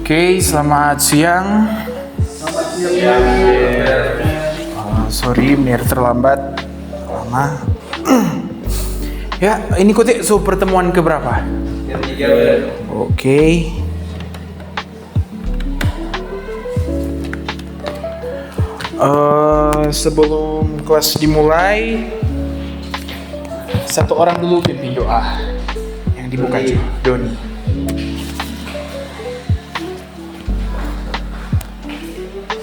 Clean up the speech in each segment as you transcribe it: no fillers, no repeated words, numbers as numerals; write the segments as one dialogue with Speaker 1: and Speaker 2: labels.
Speaker 1: Oke, selamat siang.
Speaker 2: Selamat siang.
Speaker 1: Sorry, Mir terlambat lama. Ya, ini Kutik pertemuan keberapa?
Speaker 2: Yang ketiga, Ber.
Speaker 1: Oke. Sebelum kelas dimulai, satu orang dulu pimpin doa yang dibuka
Speaker 2: Doni.
Speaker 1: Doni.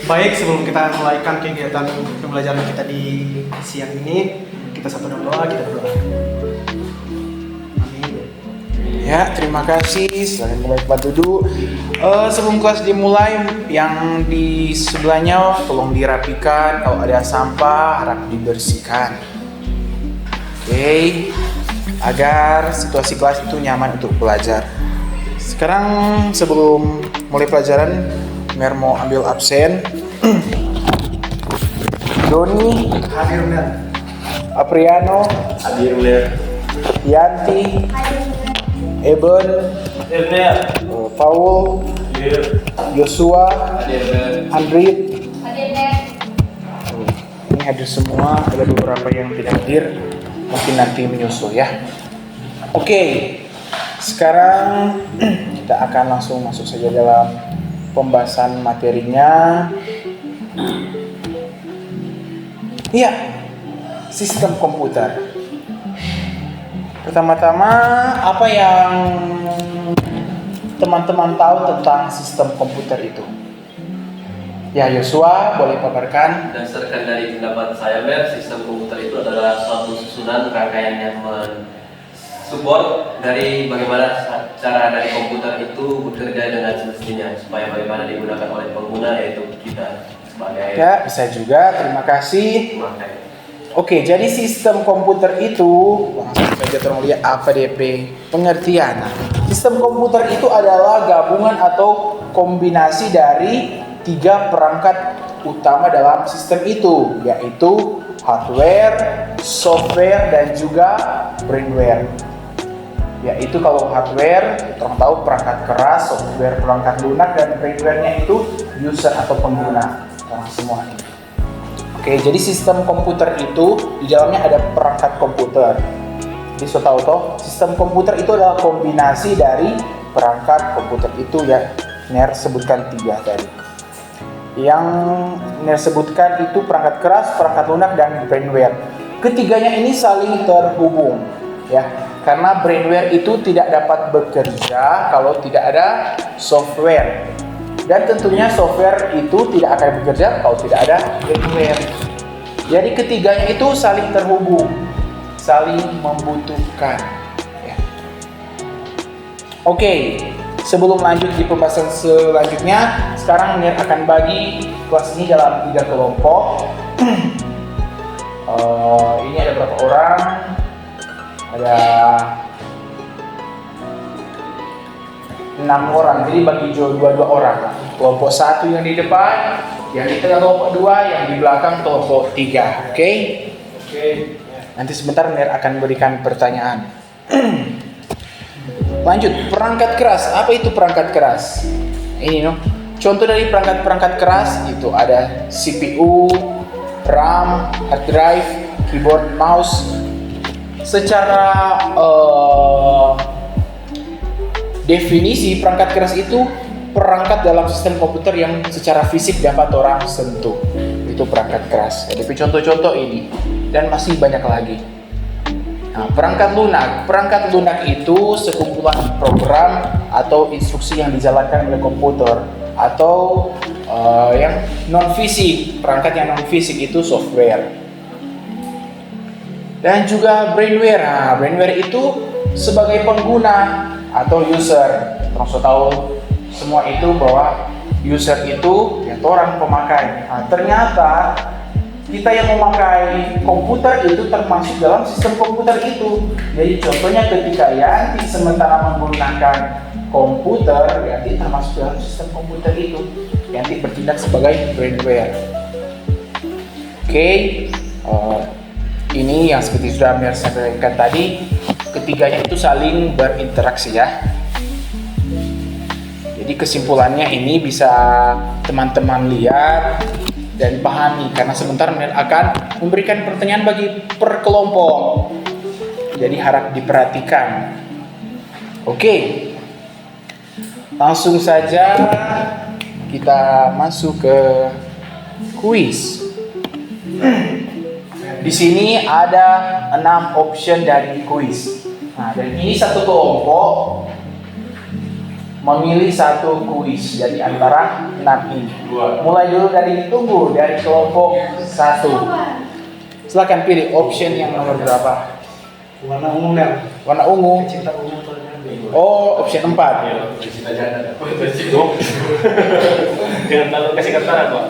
Speaker 2: Baik, sebelum kita mulaikan kegiatan pembelajaran kita di siang ini, kita satu doa, kita berdoa. Amin.
Speaker 1: Ya, terima kasih. Silakan kembali tempat duduk. Sebelum kelas dimulai, yang di sebelahnya tolong dirapikan. Kalau ada sampah, harap dibersihkan. Oke, agar situasi kelas itu nyaman untuk belajar. Sekarang sebelum mulai pelajaran, Mer mau ambil absen. Doni,
Speaker 2: Hadir, Ber.
Speaker 1: Apriano,
Speaker 3: Hadir, Ber.
Speaker 1: Yanti, Eben,
Speaker 3: Hadir, Ber.
Speaker 1: Paul,
Speaker 3: Hadir.
Speaker 1: Joshua,
Speaker 3: Hadir, Ber.
Speaker 1: Andrit. Ini hadir semua, ada beberapa yang tidak hadir, mungkin nanti menyusul ya. Oke, sekarang kita akan langsung masuk saja dalam pembahasan materinya. Iya, sistem komputer. Pertama-tama, apa yang teman-teman tahu tentang sistem komputer itu? Ya, Yosua, boleh paparkan.
Speaker 3: Berdasarkan dari pendapat saya, Ber, sistem komputer itu adalah suatu susunan rangkaian yang mensupport dari bagaimana cara dari komputer itu bekerja dengan semestinya, supaya bagaimana digunakan oleh pengguna, yaitu kita sebagai
Speaker 1: Ya, bisa juga. Terima kasih.
Speaker 3: pemakai.
Speaker 1: Oke, jadi sistem komputer itu langsung saja tolong lihat apa DP pengertian. Sistem komputer itu adalah gabungan atau kombinasi dari tiga perangkat utama dalam sistem itu, yaitu hardware, software, dan juga firmware. Yaitu kalau hardware, orang tahu perangkat keras, software perangkat lunak, dan firmware-nya itu user atau pengguna, orang semua ini. Oke, jadi sistem komputer itu di dalamnya ada perangkat komputer. Jadi so tahu toh, sistem komputer itu adalah kombinasi dari perangkat komputer itu ya. Ner sebutkan tiga tadi. Yang Ner sebutkan itu perangkat keras, perangkat lunak, dan firmware. Ketiganya ini saling terhubung ya. Karena firmware itu tidak dapat bekerja kalau tidak ada software. Dan tentunya software itu tidak akan bekerja kalau tidak ada firmware. Jadi ketiganya itu saling terhubung, saling membutuhkan. Ya. Oke, sebelum lanjut di pembahasan selanjutnya, sekarang Mir akan bagi kelas ini dalam 3 kelompok. Ini ada berapa orang? Ada 6 orang, jadi bagi dua orang. Kelompok 1 yang di depan, yang di tengah kelompok 2, yang di belakang kelompok 3. Oke?
Speaker 2: Oke.
Speaker 1: Nanti sebentar Mir akan berikan pertanyaan. Lanjut, perangkat keras. Apa itu perangkat keras? Ini no. Contoh dari perangkat-perangkat keras itu ada CPU, RAM, hard drive, keyboard, mouse. Secara definisi perangkat keras itu perangkat dalam sistem komputer yang secara fisik dapat orang sentuh. Itu perangkat keras. Jadi contoh-contoh ini dan masih banyak lagi. Nah, perangkat lunak itu sekumpulan program atau instruksi yang dijalankan oleh komputer atau yang non fisik. Perangkat yang non fisik itu software. Dan juga brainware. Nah, brainware itu sebagai pengguna atau user. Terus tahu semua itu bahwa user itu ya orang pemakai. Nah, ternyata kita yang memakai komputer itu termasuk dalam sistem komputer itu. Jadi contohnya ketika Yanti sementara menggunakan komputer, Yanti termasuk dalam sistem komputer itu. Yanti bertindak sebagai brainware. Oke, ini yang seperti sudah Mir sampaikan tadi. Ketiganya itu saling berinteraksi ya. Jadi kesimpulannya ini bisa teman-teman lihat dan pahami karena sebentar Mel akan memberikan pertanyaan bagi per kelompok. Jadi harap diperhatikan. Oke. Langsung saja kita masuk ke kuis. Di sini ada 6 option dari kuis. Nah, dan ini satu kelompok memilih satu kuis dari antara 6 ini. Mulai dulu dari kelompok 1. Silakan pilih option yang nomor berapa?
Speaker 2: Warna ungu Mel.
Speaker 1: Warna ungu.
Speaker 2: Cinta ungu atau
Speaker 1: Oh, option 4.
Speaker 3: Jangan terlalu kasih kata kok.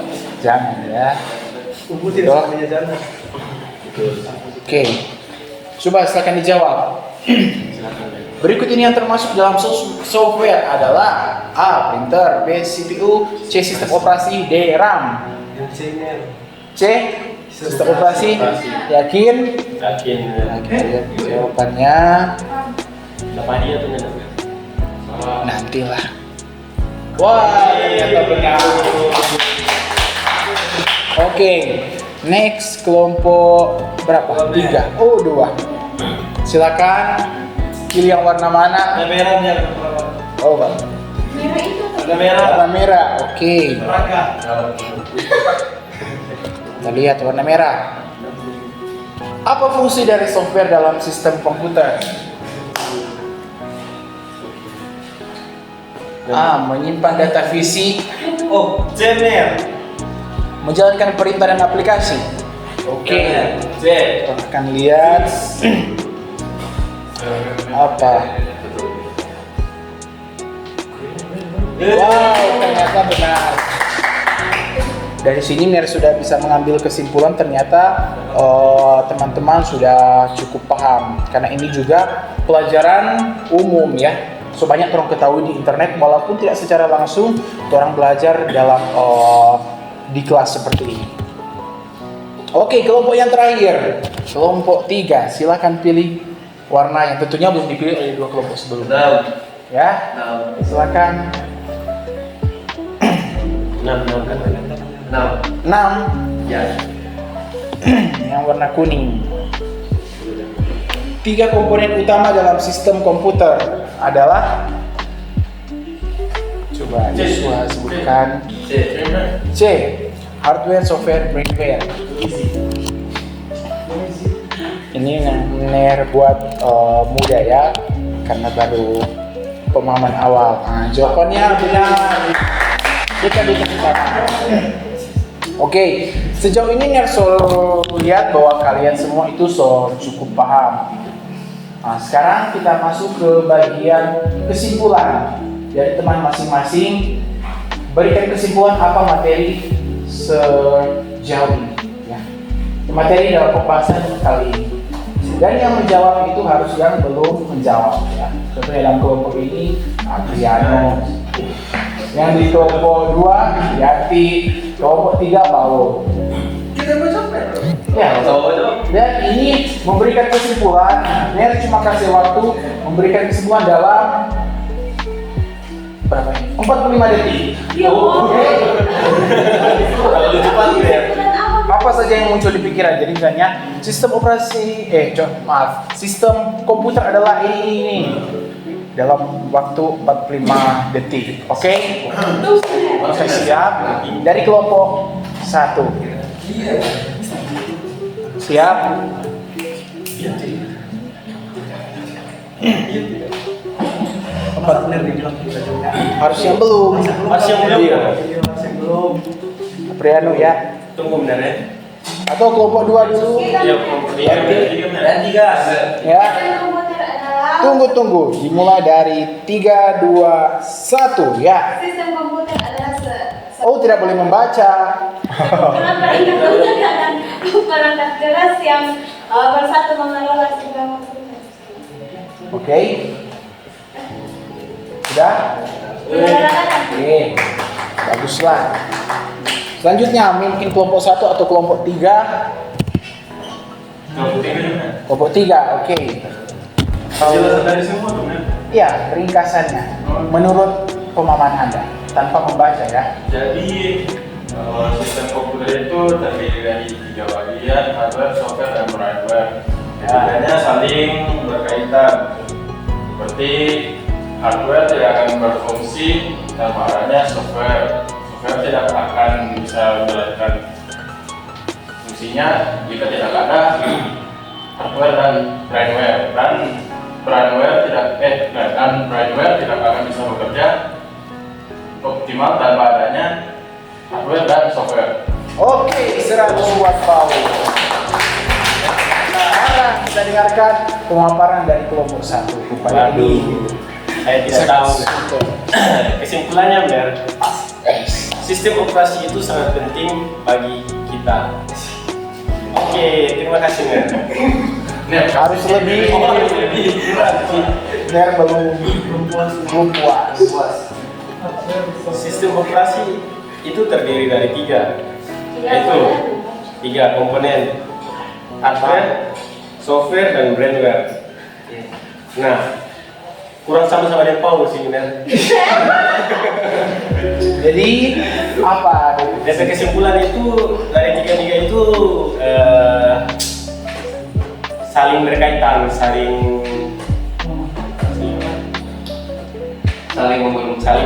Speaker 1: Jangan ya.
Speaker 2: ungu tidak sama jana.
Speaker 1: Oke. Coba silakan dijawab. Berikut ini yang termasuk dalam software adalah A. Printer, B. CPU, C. Sistem operasi, D. RAM.
Speaker 2: Yang C Mel.
Speaker 1: C. Sistem operasi. Yakin?
Speaker 3: Yakin.
Speaker 1: Lihat jawabannya.
Speaker 3: Apa dia tuh Nana?
Speaker 1: Nantilah. Wah, ternyata benar. Oke, next kelompok berapa? 3. Oh, 2. Silakan pilih yang warna mana?
Speaker 3: Merahnya.
Speaker 1: Oh, Bang.
Speaker 4: Merah itu
Speaker 3: Warna merah.
Speaker 1: Warna merah. Oke.
Speaker 2: Raka.
Speaker 1: Kita lihat warna merah. Apa fungsi dari software dalam sistem komputer? A. Menyimpan data fisik.
Speaker 3: Oh, Cemer.
Speaker 1: Menjalankan perintah dan aplikasi. Oke.
Speaker 3: C.
Speaker 1: Kita akan lihat apa. Wow, ternyata benar. Dari sini Mir sudah bisa mengambil kesimpulan ternyata teman-teman sudah cukup paham karena ini juga pelajaran umum ya. So banyak orang ketahui di internet walaupun tidak secara langsung orang belajar dalam di kelas seperti ini. Oke, kelompok yang terakhir, kelompok 3, silakan pilih warna yang tentunya belum dipilih oleh 2 kelompok sebelumnya.
Speaker 3: 6.
Speaker 1: Ya, silakan.
Speaker 3: 6 kan? 6.
Speaker 1: 6
Speaker 3: Ya.
Speaker 1: yang warna kuning. 3 komponen utama dalam sistem komputer adalah, coba Joshua sebutkan.
Speaker 3: C.
Speaker 1: C. Hardware, software, firmware. Ini benar buat muda ya, karena baru pemahaman awal. Nah, jawabannya benar. Kita ditemukan. Oke, sejauh ini Nerso lihat bahwa kalian semua itu cukup paham. Nah, sekarang kita masuk ke bagian kesimpulan dari teman masing-masing. Berikan kesimpulan apa materi sejauh ini. Ya. Materi dalam pembahasan kali ini. Dan yang menjawab itu harus yang belum menjawab. Ya. Contohnya dalam kelompok ini Adriano. Yang di kelompok 2 Yati, kelompok 3 Paulo.
Speaker 2: Kita mau sampai.
Speaker 1: Ya, dan ini memberikan kesimpulan. Ner cuma kasih waktu memberikan kesimpulan dalam berapa ini? 45 detik.
Speaker 4: Ya
Speaker 3: Terlalu cepat ya.
Speaker 1: Apa saja yang muncul di pikiran? Jadi misalnya sistem operasi, sistem komputer adalah ini. Dalam waktu 45 detik. Oke? Oke, siap. Dari kelompok 1. Siap?
Speaker 2: Empat benar dibilang kita juga.
Speaker 1: Harus yang belum.
Speaker 3: Harus yang belum.
Speaker 1: Iya.
Speaker 2: Yang belum.
Speaker 1: Apriano ya.
Speaker 3: Tunggu bentar ya.
Speaker 1: Atau kelompok 2 dulu.
Speaker 3: Ya, dan 3.
Speaker 1: Ya.
Speaker 4: komputer adalah
Speaker 1: Tunggu. Dimulai dari 3, 2, 1 ya.
Speaker 4: sistem komputer adalah
Speaker 1: Oh, tidak boleh membaca.
Speaker 4: perangkat keras yang bersatu mengelola segala komputer.
Speaker 1: Oke. Sudah? Oke. Baguslah. Selanjutnya mungkin kelompok 1 atau kelompok 3. Kelompok 3, oke.
Speaker 3: Jelasan dari semua tuh, Nen.
Speaker 1: Ya, ringkasannya. Menurut pemahaman Anda tanpa membaca ya.
Speaker 5: Jadi sistem komputer itu terdiri dari 3 bagian, hardware, software, dan firmware. Ketiganya saling berkaitan. Seperti hardware tidak akan berfungsi tanpa adanya software. Software tidak akan bisa menjalankan fungsinya jika tidak ada hardware dan firmware. Dan firmware tidak akan bisa bekerja optimal tanpa adanya hardware dan software.
Speaker 1: Oke, 100 buat Paul. Nah, kita dengarkan pemaparan dari kelompok 1. Upaya ini
Speaker 6: Saya tidak tahu. Kesimpulannya, Mer, sistem operasi itu sangat penting bagi kita. Oke, terima kasih, Mer.
Speaker 1: harus lebih. Ner belum puas.
Speaker 6: Sistem operasi itu terdiri dari 3, yaitu 3 komponen: hardware, software, dan firmware. Nah, kurang sama-sama dengan Paul sih, Mer.
Speaker 1: Jadi apa?
Speaker 6: DP kesimpulan itu dari 3 itu saling berkaitan, saling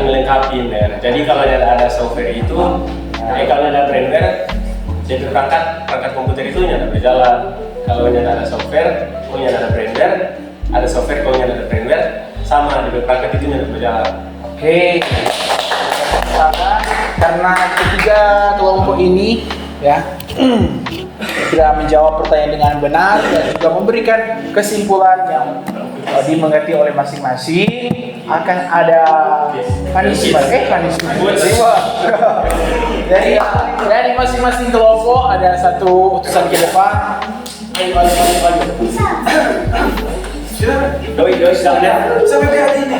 Speaker 6: melengkapi, Mer. Jadi kalau ada software itu, kalau ada firmware, jadi perangkat komputer itu nyata berjalan. Kalau ada software, kalau ada firmware, ada software, kalau ada firmware, sama di perangkat itu nyata berjalan.
Speaker 1: Oke. Karena ketiga kelompok ini ya sudah menjawab pertanyaan dengan benar dan juga memberikan kesimpulan yang dimengerti oleh masing-masing, akan ada punishment. Dari masing-masing kelompok ada satu utusan ke depan. Ayo.
Speaker 6: Doi,
Speaker 2: Sampai ke hati ini.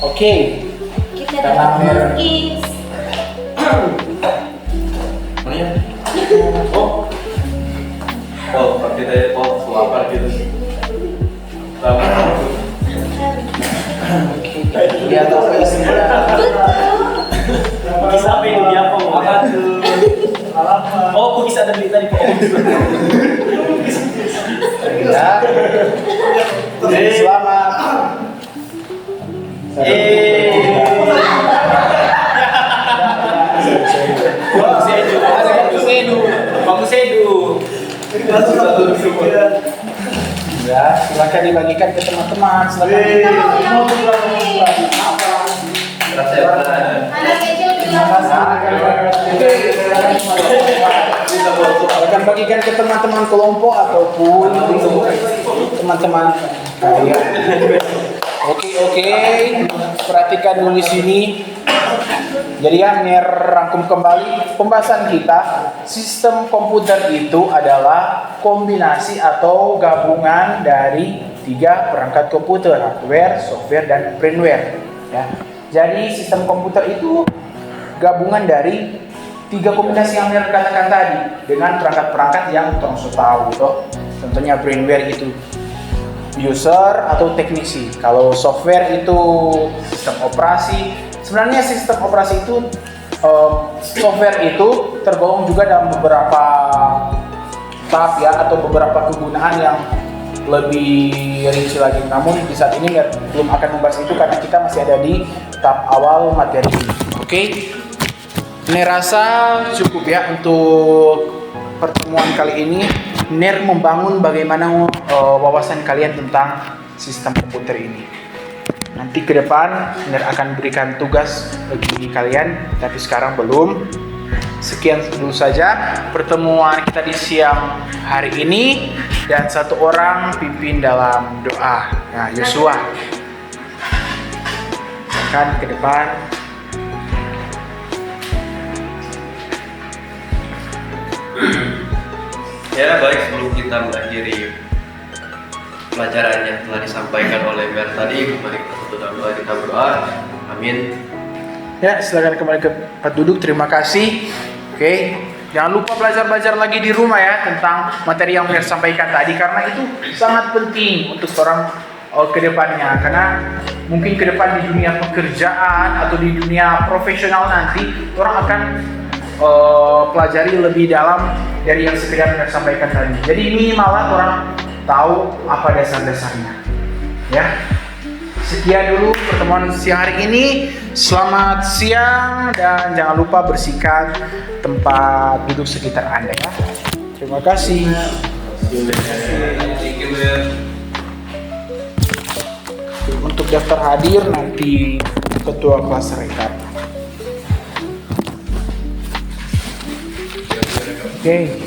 Speaker 1: Oke.
Speaker 4: Kita dapat cookies.
Speaker 3: Seperti tadi lapar gitu.
Speaker 1: Ya, tahu isinya.
Speaker 6: Cookies apa yang dia apa tuh? Oh, cookies ada beli tadi.
Speaker 1: Ya. Selamat.
Speaker 6: Bagus Edu.
Speaker 1: Ya, silakan dibagikan ke teman-teman. Silakan.
Speaker 4: Kita mau yang anak kecil bilang
Speaker 1: Silakan bagikan ke teman-teman kelompok ataupun teman-teman kalian. Oke. Perhatikan dulu di sini. Jadi ya, rangkum kembali pembahasan kita. Sistem komputer itu adalah kombinasi atau gabungan dari 3 perangkat komputer: hardware, software, dan firmware. Ya. Jadi sistem komputer itu gabungan dari 3 kombinasi yang katakan tadi dengan perangkat-perangkat yang terus tahu, toh. Tentunya firmware itu user atau teknisi. Kalau software itu sistem operasi. Sebenarnya sistem operasi itu software itu tergolong juga dalam beberapa tahap ya, atau beberapa kegunaan yang lebih rinci lagi. Namun di saat ini belum akan membahas itu karena kita masih ada di tahap awal materi ini. Oke. Ini rasa cukup ya untuk pertemuan kali ini. Ner membangun bagaimana wawasan kalian tentang sistem komputer ini. Nanti ke depan Ner akan berikan tugas bagi kalian, tapi sekarang belum. Sekian dulu saja pertemuan kita di siang hari ini, dan satu orang pimpin dalam doa. Nah, Yosua, akan ke depan.
Speaker 3: Ya, baik, sebelum kita mengakhiri pelajaran yang telah disampaikan oleh Mer tadi, mari kita tutup doa, kita berdoa. Amin.
Speaker 1: Ya, silakan kembali ke tempat duduk. Terima kasih. Oke. Jangan lupa belajar lagi di rumah ya tentang materi yang Fer sampaikan tadi, karena itu sangat penting untuk orang ke depannya. Karena mungkin ke depan di dunia pekerjaan atau di dunia profesional nanti orang akan pelajari lebih dalam dari yang sekedar Fer sampaikan tadi. Jadi minimal orang tahu apa dasar-dasarnya. Ya. Sekian dulu pertemuan siang hari ini. Selamat siang dan jangan lupa bersihkan tempat duduk sekitar Anda ya. Terima kasih. Untuk daftar hadir nanti ketua kelas rekap. Oke.